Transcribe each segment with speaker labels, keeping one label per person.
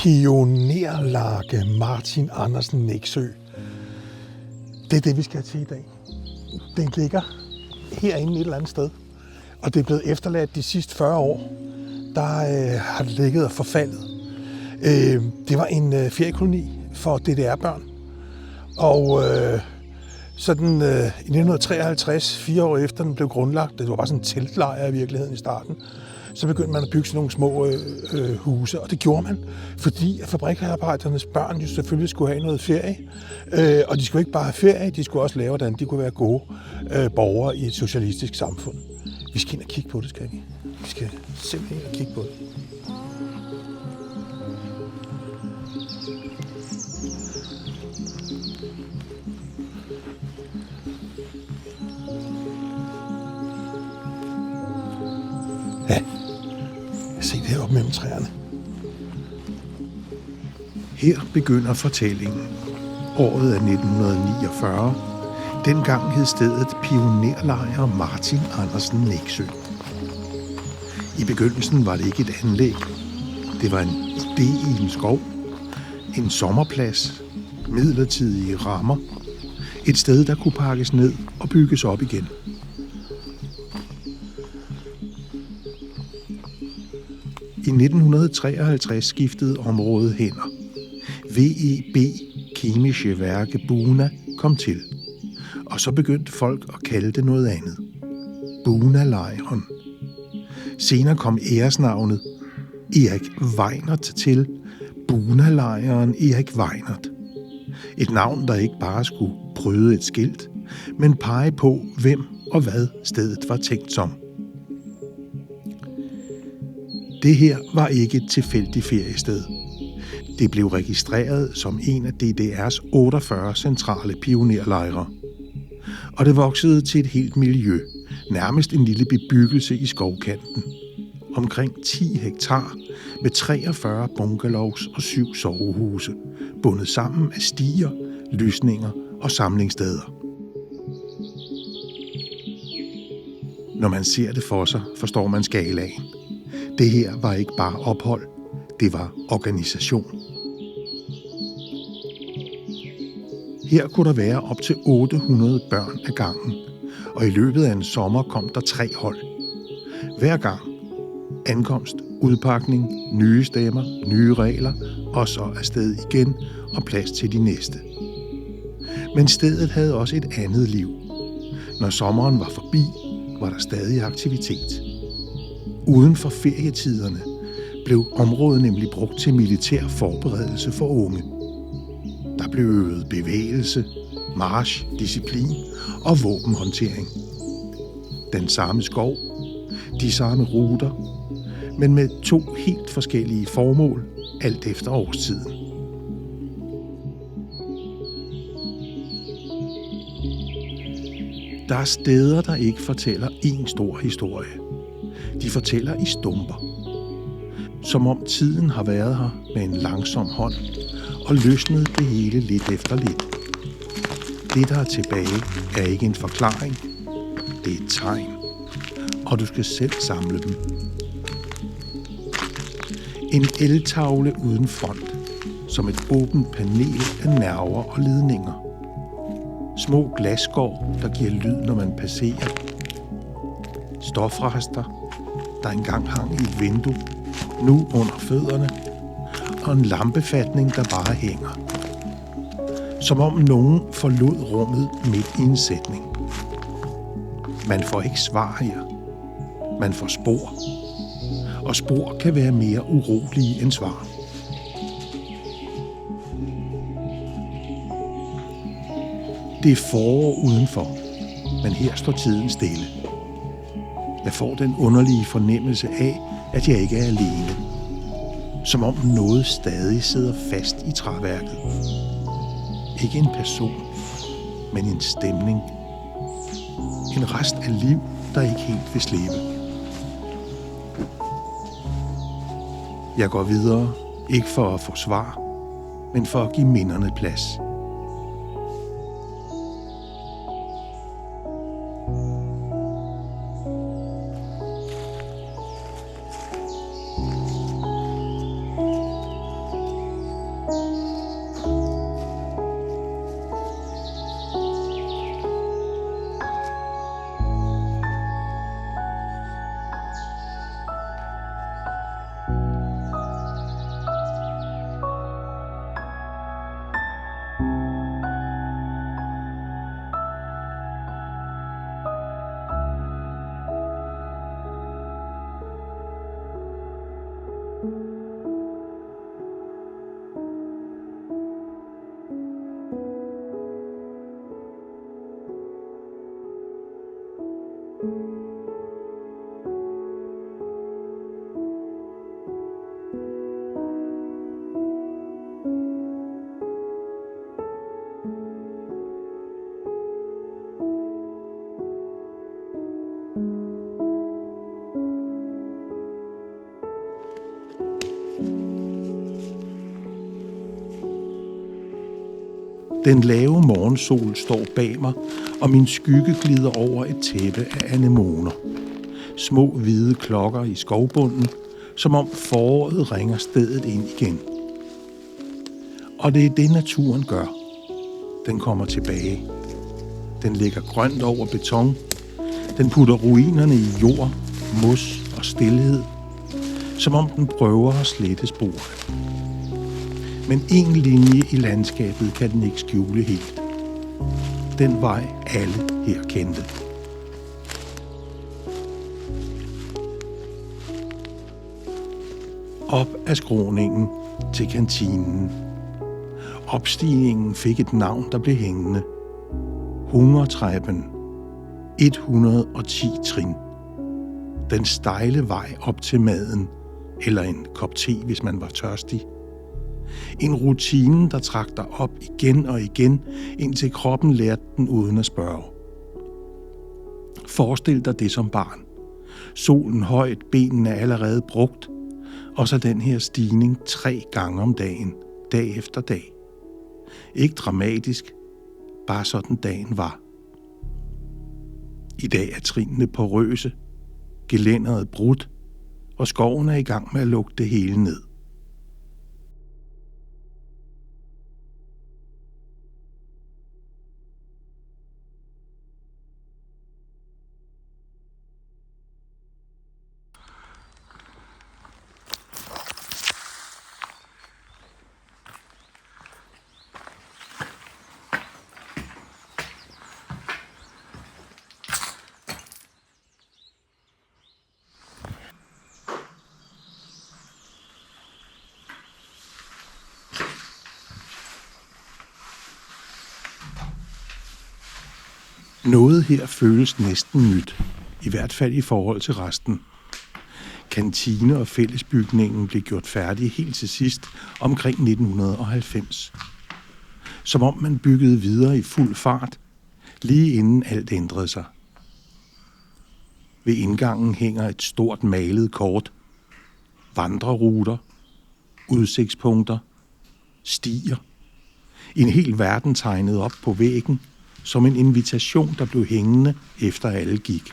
Speaker 1: Pionerlage Martin Andersen Nexø. Det er det, vi skal til i dag. Den ligger herinde et eller andet sted, og det er blevet efterladt de sidste 40 år. Der har det ligget og forfaldet. Det var en feriekoloni for DDR-børn, og sådan i 1953, 4 år efter den blev grundlagt, det var bare sådan en teltlejr i virkeligheden i starten, så begyndte man at bygge sådan nogle små huse, og det gjorde man, fordi at fabriksarbejdernes børn jo selvfølgelig skulle have noget ferie, og de skulle ikke bare have ferie, de skulle også lave, hvordan de kunne være gode borgere i et socialistisk samfund. Vi skal ind og kigge på det, skal vi? Vi skal simpelthen ind og kigge på det. Ja, se det heroppe mellem træerne.
Speaker 2: Her begynder fortællingen. Året er 1949. Dengang hed stedet Pionerlejr Martin Andersen Nexø. I begyndelsen var det ikke et anlæg. Det var en idé i en skov, en sommerplads, midlertidige rammer, et sted, der kunne pakkes ned og bygges op igen. I 1953 skiftede området hænder. VEB Chemische Værke Buna kom til, og så begyndte folk at kalde det noget andet. Buna-lejren. Senere kom æresnavnet Erik Weinert til, Buna-lejren Erik Weinert. Et navn, der ikke bare skulle bryde et skilt, men pege på, hvem og hvad stedet var tænkt som. Det her var ikke et tilfældigt feriested. Det blev registreret som en af DDR's 48 centrale pionerlejre. Og det voksede til et helt miljø, nærmest en lille bebyggelse i skovkanten. Omkring 10 hektar med 43 bungalows og 7 sovehuse, bundet sammen af stier, lysninger og samlingssteder. Når man ser det for sig, forstår man skalaen. Det her var ikke bare ophold, det var organisation. Her kunne der være op til 800 børn ad gangen, og i løbet af en sommer kom der 3 hold. Hver gang ankomst, udpakning, nye stemmer, nye regler, og så afsted igen og plads til de næste. Men stedet havde også et andet liv. Når sommeren var forbi, var der stadig aktivitet. Uden for ferietiderne blev området nemlig brugt til militær forberedelse for unge. Der blev øvet bevægelse, march, disciplin og våbenhåndtering. Den samme skov, de samme ruter, men med 2 helt forskellige formål, alt efter årstiden. Der er steder, der ikke fortæller én stor historie. De fortæller i stumper. Som om tiden har været her med en langsom hånd og løsnet det hele lidt efter lidt. Det, der er tilbage, er ikke en forklaring. Det er et tegn. Og du skal selv samle dem. En eltavle uden front, som et åbent panel af nerver og ledninger. Små glasskår, der giver lyd, når man passerer. Stofrester, der engang hang i et vindue, nu under fødderne, og en lampefatning, der bare hænger. Som om nogen forlod rummet midt i en sætning. Man får ikke svar her. Man får spor. Og spor kan være mere urolige end svar. Det er forår udenfor, men her står tiden stille. Jeg får den underlige fornemmelse af, at jeg ikke er alene. Som om noget stadig sidder fast i træværket. Ikke en person, men en stemning. En rest af liv, der ikke helt vil slippe. Jeg går videre, ikke for at få svar, men for at give minderne plads. Den lave morgensol står bag mig, og min skygge glider over et tæppe af anemoner. Små hvide klokker i skovbunden, som om foråret ringer stedet ind igen. Og det er det, naturen gør. Den kommer tilbage. Den ligger grønt over beton. Den putter ruinerne i jord, mos og stilhed, som om den prøver at slette sporene. Men en linje i landskabet kan den ikke skjule helt. Den vej alle her kendte. Op ad skråningen til kantinen. Opstigningen fik et navn, der blev hængende. Hungertrappen. 110 trin. Den stejle vej op til maden, eller en kop te, hvis man var tørstig. En rutine, der trak dig op igen og igen, indtil kroppen lærte den uden at spørge. Forestil dig det som barn. Solen højt, benene er allerede brugt, og så den her stigning 3 gange om dagen, dag efter dag. Ikke dramatisk, bare sådan dagen var. I dag er trinene porøse, gelænderet brudt, og skoven er i gang med at lukke det hele ned. Noget her føles næsten nyt, i hvert fald i forhold til resten. Kantine og fællesbygningen blev gjort færdig helt til sidst omkring 1990. Som om man byggede videre i fuld fart, lige inden alt ændrede sig. Ved indgangen hænger et stort malet kort. Vandreruter, udsigtspunkter, stier. En hel verden tegnet op på væggen, som en invitation, der blev hængende efter alle gik.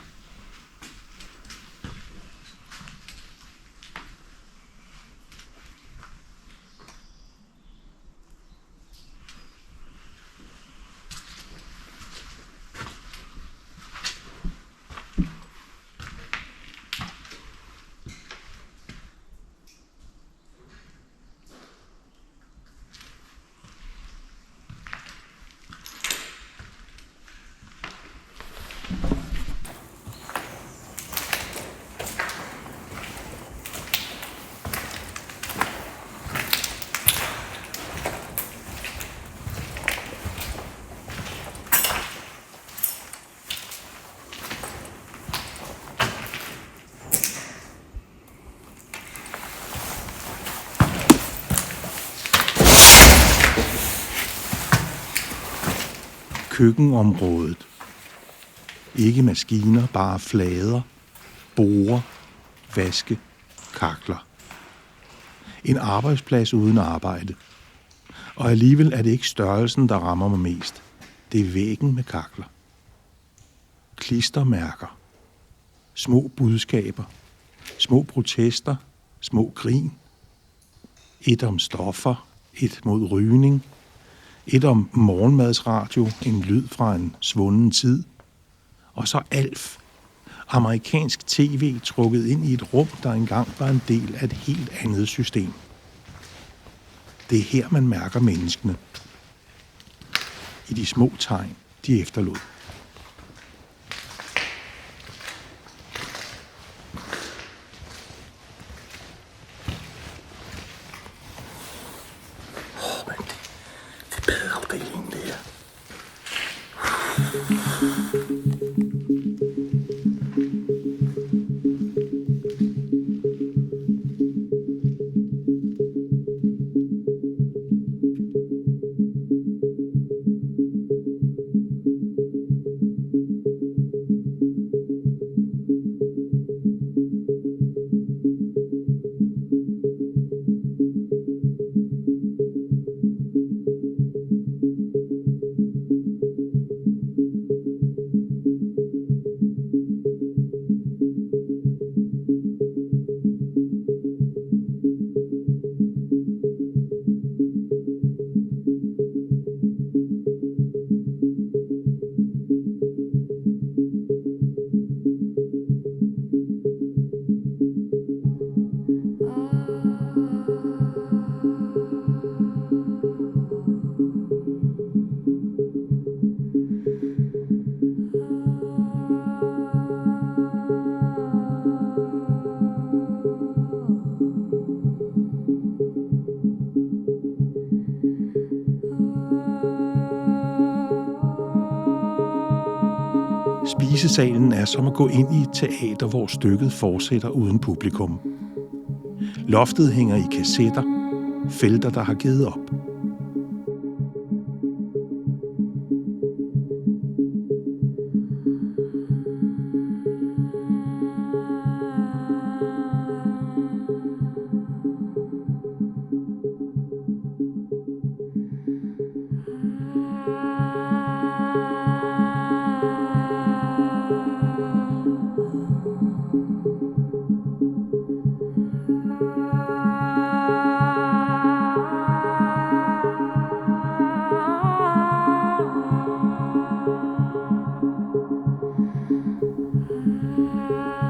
Speaker 2: Køkkenområdet. Ikke maskiner, bare flader, borer, vaske, kakler. En arbejdsplads uden arbejde. Og alligevel er det ikke størrelsen, der rammer mig mest. Det er væggen med kakler. Klistermærker. Små budskaber. Små protester. Små grin. Et om stoffer. Et mod rygning. Et om morgenmadsradio, en lyd fra en svunden tid. Og så Alf, amerikansk tv trukket ind i et rum, der engang var en del af et helt andet system. Det er her, man mærker menneskene. I de små tegn, de efterlod. Spisesalen er som at gå ind i et teater, hvor stykket fortsætter uden publikum. Loftet hænger i kassetter, felter, der har givet op.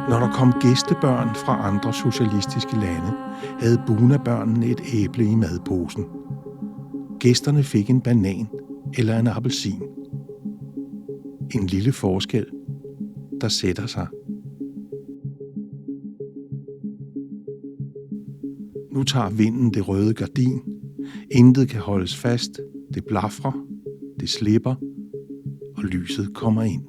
Speaker 2: Når der kom gæstebørn fra andre socialistiske lande, havde Buna-børnene et æble i madposen. Gæsterne fik en banan eller en appelsin. En lille forskel, der sætter sig. Nu tager vinden det røde gardin. Intet kan holdes fast. Det blafrer, det slipper, og lyset kommer ind.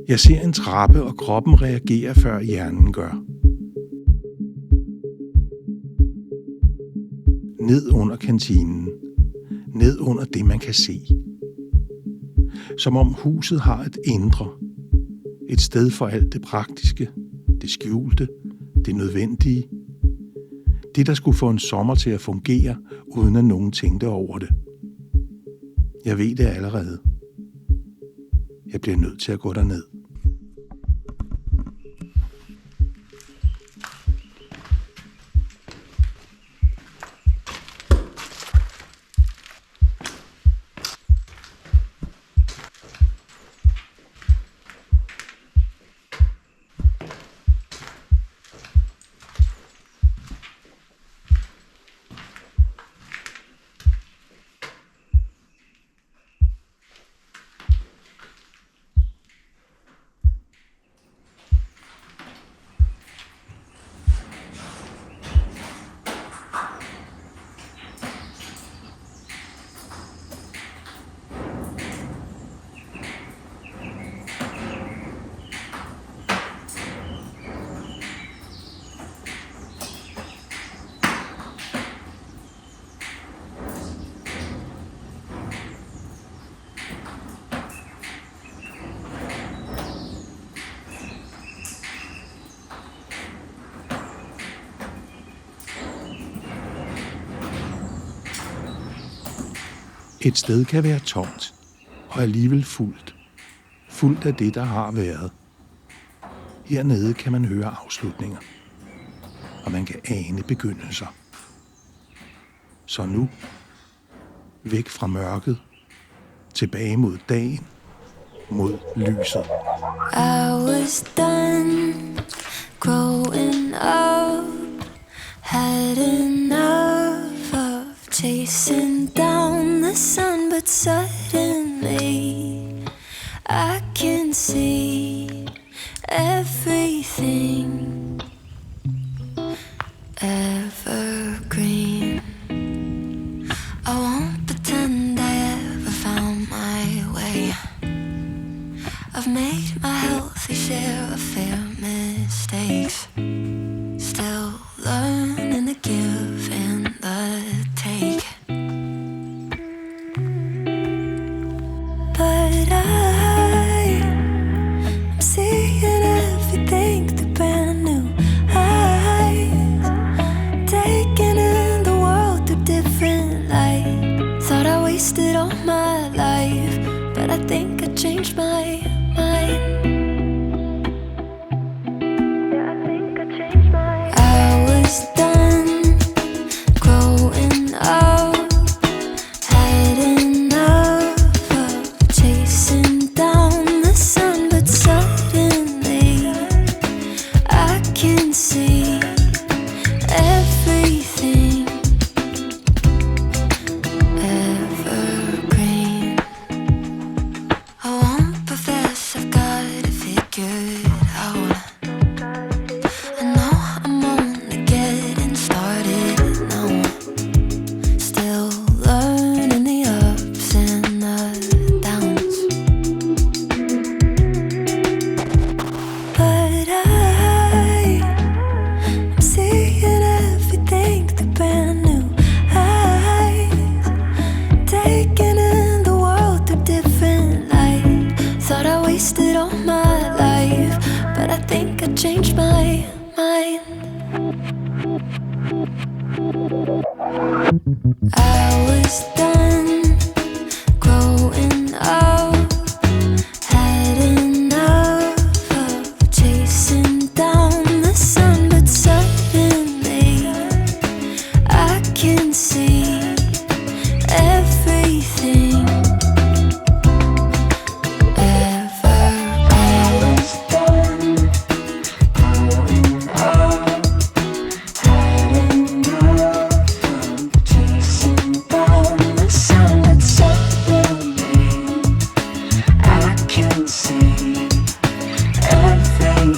Speaker 2: Jeg ser en trappe, og kroppen reagerer, før hjernen gør. Ned under kantinen. Ned under det, man kan se. Som om huset har et indre. Et sted for alt det praktiske, det skjulte, det nødvendige. Det, der skulle få en sommer til at fungere, uden at nogen tænkte over det. Jeg ved det allerede. Jeg bliver nødt til at gå derned. Et sted kan være tomt, og alligevel fuldt. Fuldt af det, der har været. Hernede kan man høre afslutninger. og man kan ane begyndelser. Så nu, væk fra mørket, tilbage mod dagen, mod lyset.
Speaker 3: I was done growing up, had enough of chasing down the sun, but suddenly I can see everything evergreen. I won't pretend I ever found my way. I've made my healthy share of fair mistakes, still learning to give and the take. But I'm seeing everything through brand new eyes, taking in the world through different light. Thought I wasted all my life, but I think I changed my mind. Yeah, I think I changed my mind. I was done growing up, had enough of chasing down the sun, but suddenly I can see everything evergreen. I won't profess I've got it figured out. I know I'm only getting started now, still learning the ups and the downs. But I'm seeing everything through brand new eyes, taking in the world through different light. Thought I wasted all my life, but I think I changed my mind. I was done growing up, had enough of chasing down the sun, but suddenly I can see everything evergreen. Chasing down the sun, but suddenly I can see everything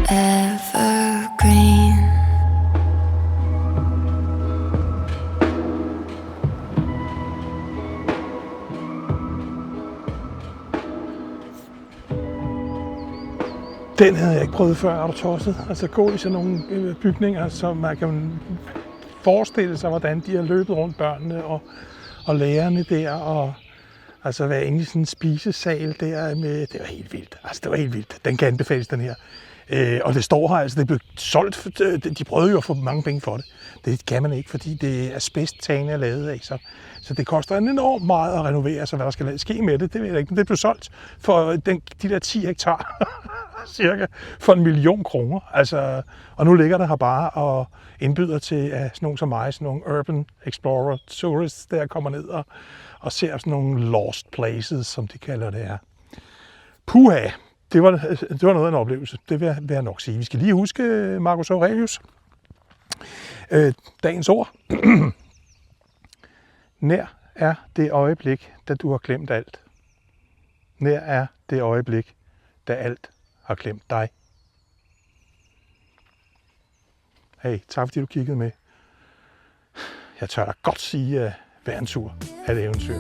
Speaker 3: evergreen.
Speaker 1: Den havde jeg ikke prøvet før, er du tosset? Altså gå i sådan nogle bygninger, så man kan forestille sig, hvordan de har løbet rundt børnene og lærerne der, og altså være inde i sådan en spisesal der med, det var helt vildt. Altså det var helt vildt. Den kan anbefales, den her. Og det står her, altså det blev solgt, de prøvede jo at få mange penge for det. Det kan man ikke, fordi det er asbesttagene er lavet af, så det koster enormt meget at renovere, så hvad der skal ske med det, det ved jeg ikke. Men det blev solgt for de der 10 hektar, cirka, for 1 million kroner. Altså, og nu ligger der her bare og indbyder til sådan nogle som mig, sådan nogle urban explorer tourists, der kommer ned og ser sådan nogle lost places, som de kalder det her. Puha! Det var noget af en oplevelse, det vil jeg nok sige. Vi skal lige huske Marcus Aurelius. Dagens ord. Nær er det øjeblik, da du har glemt alt. Nær er det øjeblik, da alt har glemt dig. Hey, tak fordi du kiggede med. Jeg tør da godt sige, at hver en tur er et eventyr.